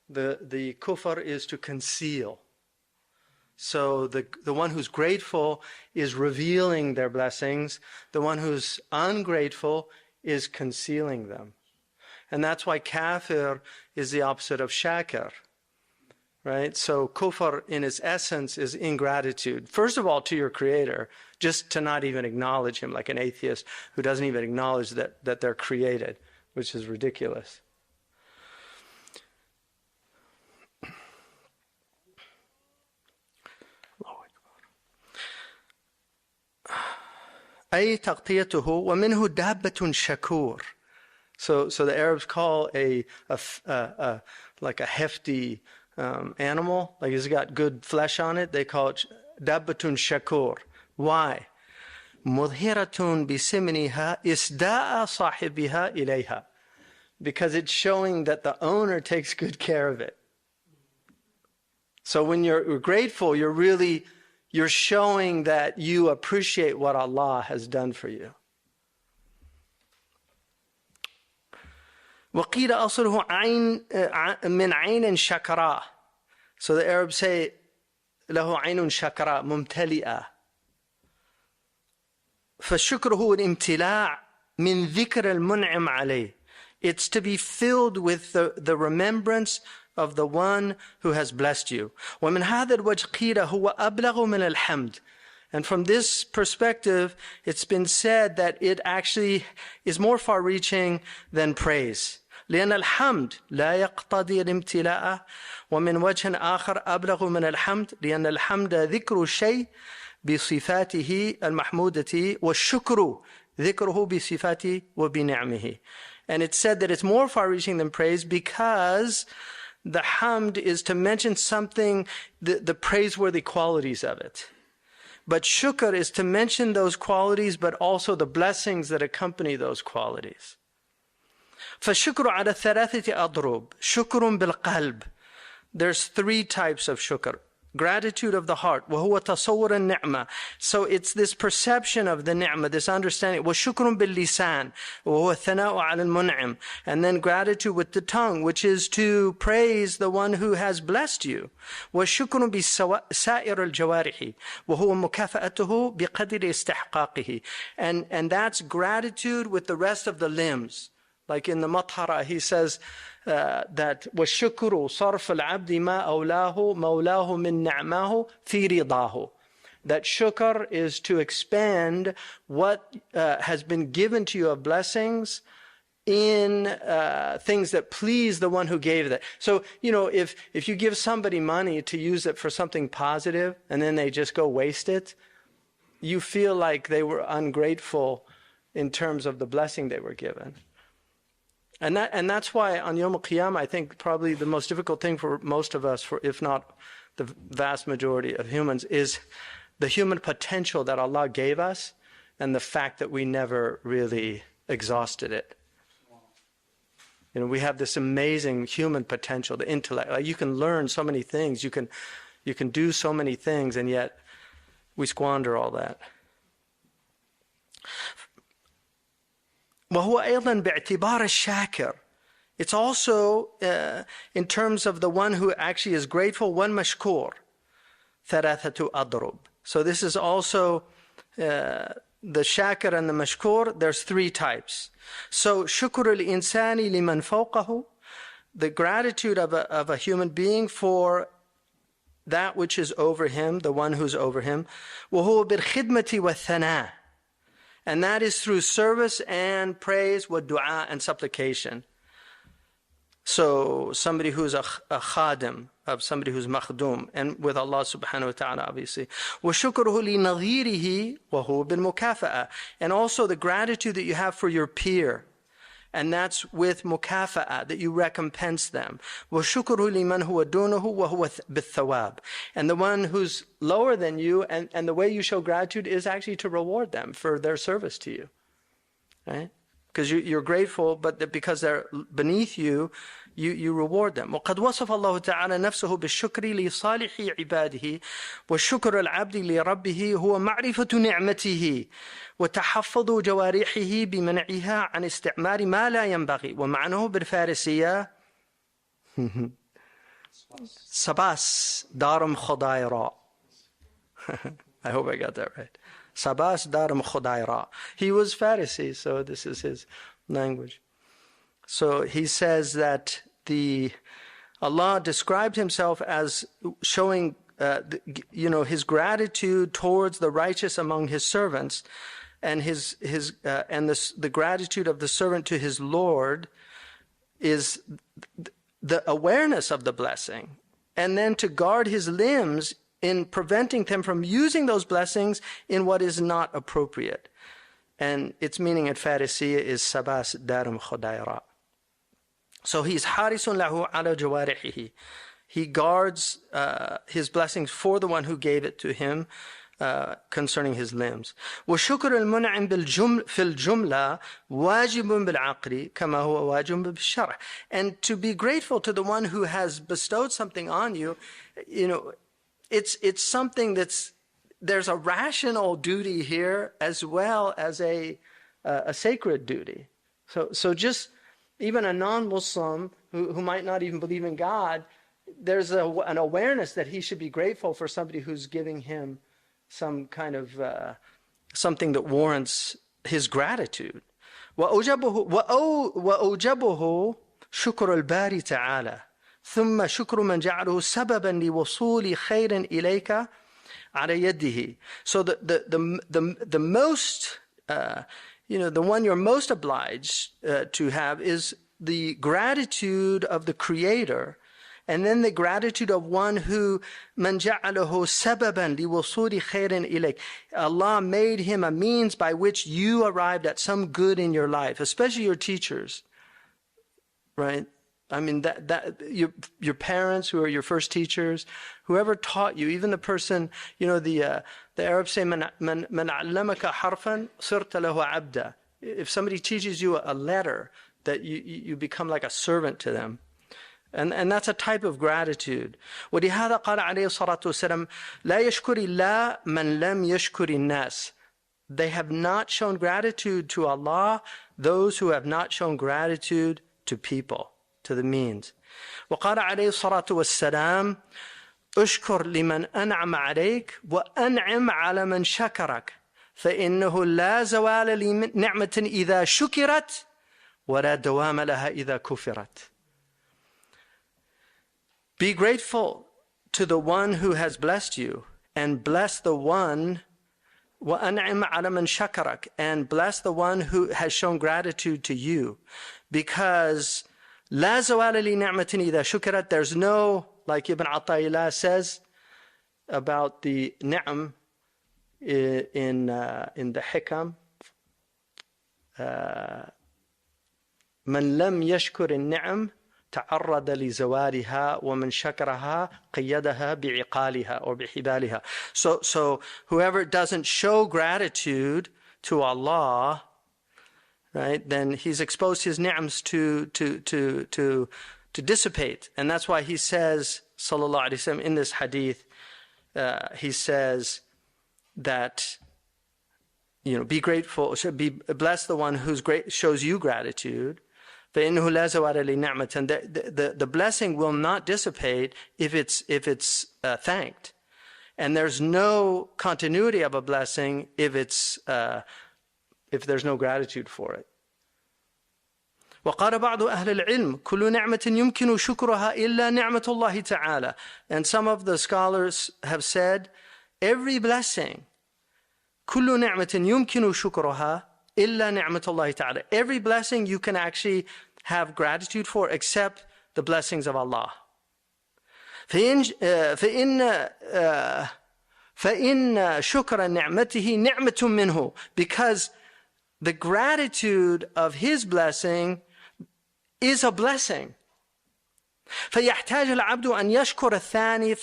The kufr is to conceal. So the one who's grateful is revealing their blessings. The one who's ungrateful is concealing them. And that's why kafir is the opposite of shakir. Right? So kufr in its essence is ingratitude. First of all, to your creator, just to not even acknowledge him, like an atheist who doesn't even acknowledge that they're created, which is ridiculous. أي تغطيته ومنه دابة شكور. So the Arabs call like a hefty animal, like it's got good flesh on it, they call it dabbatun shakur. Why? مظهرة بسمنها إسداء صاحبها إليها. Because it's showing that the owner takes good care of it. So when you're grateful, you're showing that you appreciate what Allah has done for you. وقيل أصله عين من عين شكراء. So the Arabs say له عين شكراء ممتلئة. فالشكر هو الامتلاء من ذكر المنعم عليه. It's to be filled with the remembrance of the one who has blessed you. ومن هذا الوجه قيل هو أبلغ من الحمد. And from this perspective, it's been said that it actually is more far-reaching than praise. لأن الحمد لا يقتضي الامتلاء. ومن وجه آخر أبلغ من الحمد لأن الحمد ذكر الشيء بصفاته المحمودة والشكر ذكره بصفاته وبنعمه. And it's said that it's more far-reaching than praise because the hamd is to mention something, the praiseworthy qualities of it. But shukr is to mention those qualities, but also the blessings that accompany those qualities. فالشكر على ثلاثة أضرب. شكر بالقلب. There's three types of shukr. Gratitude of the heart. وهو تصور النعمة. So it's this perception of the ni'mah, this understanding. وشكر باللسان. وهو الثناء على المنعم. And then gratitude with the tongue, which is to praise the one who has blessed you. وشكر بسائر الجوارح. وهو مكافأته بقدر استحقاقه. And that's gratitude with the rest of the limbs. Like in the Mathara, he says that وَالشُّكْرُ صَرْفُ الْعَبْدِ مَا أَوْلَاهُ مَوْلَاهُ مِنْ نَعْمَاهُ فِي رِضَاهُ. That shukr is to expand what has been given to you of blessings in things that please the one who gave that. So, if you give somebody money to use it for something positive and then they just go waste it, you feel like they were ungrateful in terms of the blessing they were given. And that's why on Yom Al-Qiyamah, I think probably the most difficult thing for most of us, if not the vast majority of humans, is the human potential that Allah gave us and the fact that we never really exhausted it. We have this amazing human potential, the intellect. Like you can learn so many things, you can do so many things, and yet we squander all that. وهو أيضا باعتبار الشاكر. It's also in terms of the one who actually is grateful, والمشكور ثلاثة أضرب. So this is also the shakir and the mashkur. There's three types. So شكر الإنسان لمن فوقه, the gratitude of a human being for that which is over him, the one who's over him. وهو بالخدمة والثناء. And that is through service and praise, wa dua and supplication. So somebody who's a khadim, of somebody who's makhdum, and with Allah subhanahu wa ta'ala obviously. وَشُكْرُهُ لِنَظِيرِهِ وَهُوَ بِالْمُكَافَأَةِ. And also the gratitude that you have for your peer. And that's with mukafa'a, that you recompense them. وَشُكْرُهُ لِمَنْ هُوَ دُونَهُ وَهُوَ بِالثَّوَابِ. And the one who's lower than you, and the way you show gratitude is actually to reward them for their service to you. Right? Because you're grateful, but because they're beneath you, you reward them. وقد وصف الله تعالى نفسه بالشكر لصالح عباده والشكر العبد لربه هو معرفة نعمته وتحفظ جوارحه بمنعها عن استعمال ما لا ينبغي. ومعناه بالفارسية Sabas darum khudaira. I hope I got that right. Sabas darum khudaira. He was Pharisee, so this is his language. So he says that Allah described himself as showing his gratitude towards the righteous among his servants, and the gratitude of the servant to his Lord is the awareness of the blessing, and then to guard his limbs in preventing them from using those blessings in what is not appropriate. And its meaning at Farisiya is sabas darum khudaira. So he's harisun lahu ala jawarihihi. He guards his blessings for the one who gave it to him concerning his limbs. وشكر المنعم في الجملة واجب بالعقل كما هو واجب بالشرع. And to be grateful to the one who has bestowed something on you, it's something there's a rational duty here as well as a sacred duty. So just even a non-Muslim who might not even believe in God, there's an awareness that he should be grateful for somebody who's giving him some kind of something that warrants his gratitude. وأوجبه شكر الباري تعالى ثم شكر من جعله سببا لوصول خير إليك على يده. So the most the one you're most obliged to have is the gratitude of the Creator, and then the gratitude of one who من جعله سببا لوصول خير إليك. Allah made him a means by which you arrived at some good in your life, especially your teachers, right? I mean, that your parents who are your first teachers, whoever taught you, even the person, the Arabs say, من علمك حرفا صرت له عبدا. If somebody teaches you a letter, that you become like a servant to them. And that's a type of gratitude. ولهذا قال عليه الصلاة والسلام لا يشكر الله من لم يشكر الناس. They have not shown gratitude to Allah, those who have not shown gratitude to people, to the means. وقال عليه الصلاة والسلام اشكر لمن أنعم عليك وأنعم على من شكرك فإنه لا زوال لنعمة إذا شكرت ولا دوام لها إذا كفرت. Be grateful to the one who has blessed you, and bless the one وأنعم على من شكرك, and bless the one who has shown gratitude to you, because لا زوال لنعمة إذا شكرت. There's no, like Ibn Ata'illah says about the ni'am in the hikam, من لم يشكر النعم تعرض لزوالها ومن شكرها قيدها بعقالها or بحبالها. So whoever doesn't show gratitude to Allah, right, then he's exposed his ni'ams to dissipate. And that's why he says, sallallahu alaihi wasallam, in this hadith, he says that, be grateful, bless the one who's shows you gratitude. فإنه لا زوال لنعمة. And the blessing will not dissipate if it's thanked. And there's no continuity of a blessing if there's no gratitude for it. وقال بعض أهل العلم كل نعمة يمكن شكرها إلا نعمة الله تعالى. And some of the scholars have said every blessing كل نعمة يمكن شكرها إلا نعمة الله تعالى. Every blessing you can actually have gratitude for except the blessings of Allah. فإن شكر نعمته نعمة منه. Because the gratitude of His blessing is a blessing. فيحتاج العبد أن يشكر الثاني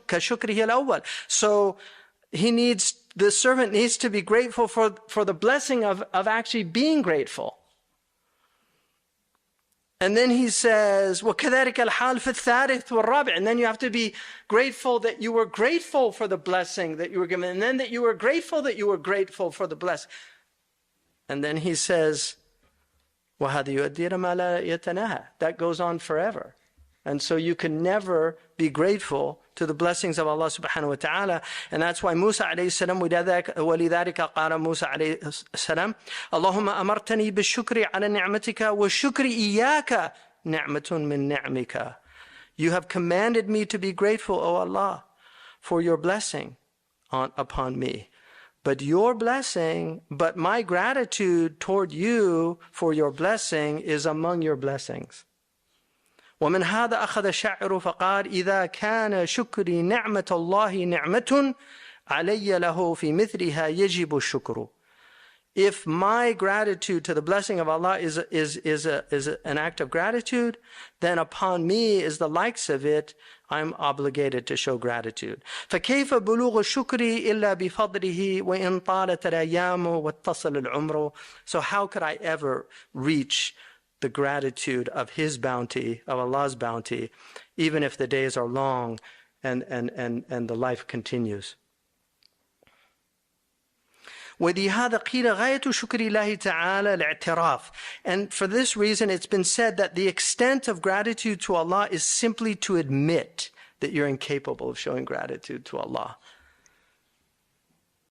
كشكره الأول. So the servant needs to be grateful for the blessing of actually being grateful. And then he says, وَكَذَلِكَ الْحَالِ فِي الثَّالِثِ وَالرَّابِعِ. And then you have to be grateful that you were grateful for the blessing that you were given. And then that you were grateful for the blessing. And then he says, وَهَذَا يُؤَدِّي إِلَى مَا لَا يَتَنَاهَى. That goes on forever. And so you can never be grateful to the blessings of Allah subhanahu wa ta'ala. And that's why Musa alayhi salam, وَلِذَلِكَ قَالَ Musa alayhi salam, اللهم أمرتني بالشكر على نعمتك وشكر إياك نعمة من نعمك. You have commanded me to be grateful, O Allah, for your blessing upon me. But my gratitude toward you for your blessing is among your blessings. ومن هذا أخذ الشاعر فقال إذا كان شكري نعمة الله نعمة علي له في مثلها يجب الشكر. If my gratitude to the blessing of Allah is an act of gratitude, then upon me is the likes of it. I'm obligated to show gratitude. فكيف بلوغ الشكر إلا بفضله وإن طالت الأيام واتصل العمر. So how could I ever reach the gratitude of His bounty, of Allah's bounty, even if the days are long and the life continues? وَلِهَذَا قِيلَ غَايَةُ شُكْرِ اللَّهِ تَعَالَى الْاعْتِرَافِ. And for this reason, it's been said that the extent of gratitude to Allah is simply to admit that you're incapable of showing gratitude to Allah.